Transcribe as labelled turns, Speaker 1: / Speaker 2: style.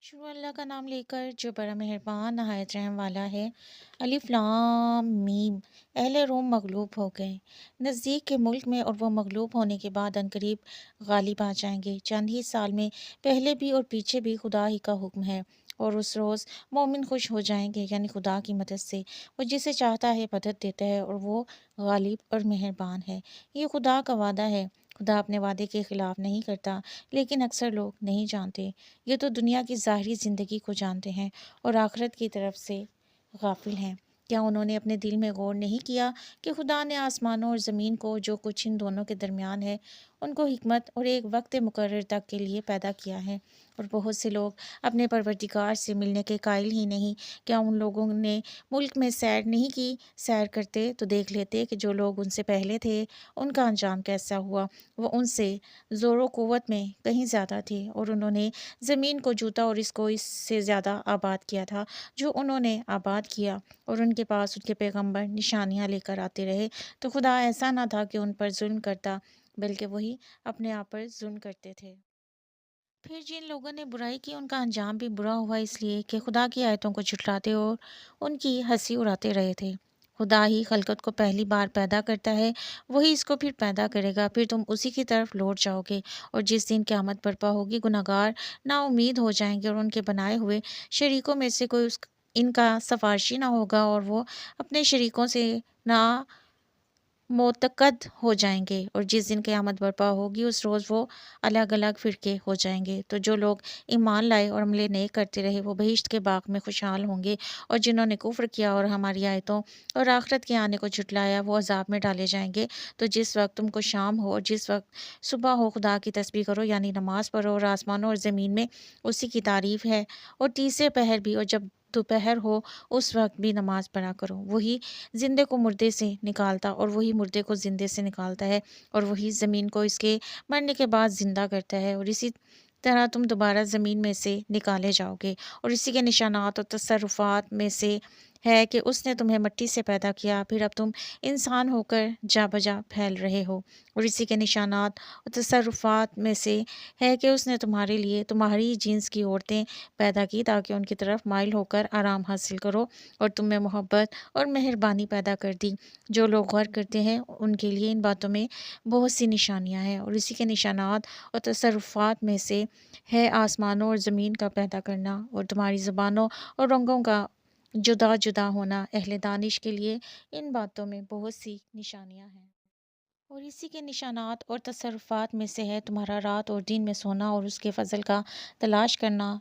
Speaker 1: شروع اللہ کا نام لے کر جو بڑا مہربان نہایت رحم والا ہے۔ الف لام میم۔ اہل روم مغلوب ہو گئے نزدیک کے ملک میں، اور وہ مغلوب ہونے کے بعد عنقریب غالب آ جائیں گے۔ چند ہی سال میں پہلے بھی اور پیچھے بھی خدا ہی کا حکم ہے، اور اس روز مومن خوش ہو جائیں گے، یعنی خدا کی مدد سے۔ وہ جسے چاہتا ہے مدد دیتا ہے، اور وہ غالب اور مہربان ہے۔ یہ خدا کا وعدہ ہے۔ خدا اپنے وعدے کے خلاف نہیں کرتا، لیکن اکثر لوگ نہیں جانتے۔ یہ تو دنیا کی ظاہری زندگی کو جانتے ہیں اور آخرت کی طرف سے غافل ہیں۔ کیا انہوں نے اپنے دل میں غور نہیں کیا کہ خدا نے آسمانوں اور زمین کو، جو کچھ ان دونوں کے درمیان ہے، ان کو حکمت اور ایک وقت مقرر تک کے لیے پیدا کیا ہے؟ اور بہت سے لوگ اپنے پروردگار سے ملنے کے قائل ہی نہیں۔ کیا ان لوگوں نے ملک میں سیر نہیں کی؟ سیر کرتے تو دیکھ لیتے کہ جو لوگ ان سے پہلے تھے، ان کا انجام کیسا ہوا۔ وہ ان سے زور و قوت میں کہیں زیادہ تھے، اور انہوں نے زمین کو جوتا اور اس کو اس سے زیادہ آباد کیا تھا جو انہوں نے آباد کیا، اور ان کے پاس ان کے پیغمبر نشانیاں لے کر آتے رہے۔ تو خدا ایسا نہ تھا کہ ان پر ظلم کرتا، بلکہ وہی اپنے آپ پر ظلم کرتے تھے۔ پھر جن لوگوں نے برائی کی، ان کا انجام بھی برا ہوا، اس لیے کہ خدا کی آیتوں کو جھٹلاتے اور ان کی ہنسی اڑاتے رہے تھے۔ خدا ہی خلقت کو پہلی بار پیدا کرتا ہے، وہی اس کو پھر پیدا کرے گا، پھر تم اسی کی طرف لوٹ جاؤ گے۔ اور جس دن قیامت برپا ہوگی، گناہگار نا امید ہو جائیں گے، اور ان کے بنائے ہوئے شریکوں میں سے کوئی ان کا سفارشی نہ ہوگا، اور وہ اپنے شریکوں سے نا معتقد ہو جائیں گے۔ اور جس دن قیامت برپا ہوگی، اس روز وہ الگ الگ فرقے ہو جائیں گے۔ تو جو لوگ ایمان لائے اور عمل نیک کرتے رہے، وہ بہشت کے باغ میں خوشحال ہوں گے، اور جنہوں نے کفر کیا اور ہماری آیتوں اور آخرت کے آنے کو جھٹلایا، وہ عذاب میں ڈالے جائیں گے۔ تو جس وقت تم کو شام ہو اور جس وقت صبح ہو، خدا کی تسبیح کرو، یعنی نماز پڑھو، اور آسمانوں اور زمین میں اسی کی تعریف ہے، اور تیسرے پہر بھی، اور جب دوپہر ہو اس وقت بھی نماز پڑھا کرو۔ وہی زندے کو مردے سے نکالتا اور وہی مردے کو زندے سے نکالتا ہے، اور وہی زمین کو اس کے مرنے کے بعد زندہ کرتا ہے، اور اسی طرح تم دوبارہ زمین میں سے نکالے جاؤ گے۔ اور اسی کے نشانات اور تصرفات میں سے ہے کہ اس نے تمہیں مٹی سے پیدا کیا، پھر اب تم انسان ہو کر جا بجا پھیل رہے ہو۔ اور اسی کے نشانات اور تصرفات میں سے ہے کہ اس نے تمہارے لیے تمہاری جنس کی عورتیں پیدا کی، تاکہ ان کی طرف مائل ہو کر آرام حاصل کرو، اور تم میں محبت اور مہربانی پیدا کر دی۔ جو لوگ غور کرتے ہیں، ان کے لیے ان باتوں میں بہت سی نشانیاں ہیں۔ اور اسی کے نشانات اور تصرفات میں سے ہے آسمانوں اور زمین کا پیدا کرنا، اور تمہاری زبانوں اور رنگوں کا جدا جدا ہونا۔ اہل دانش کے لیے ان باتوں میں بہت سی نشانیاں ہیں۔ اور اسی کے نشانات اور تصرفات میں سے ہے تمہارا رات اور دن میں سونا، اور اس کے فضل کا تلاش کرنا،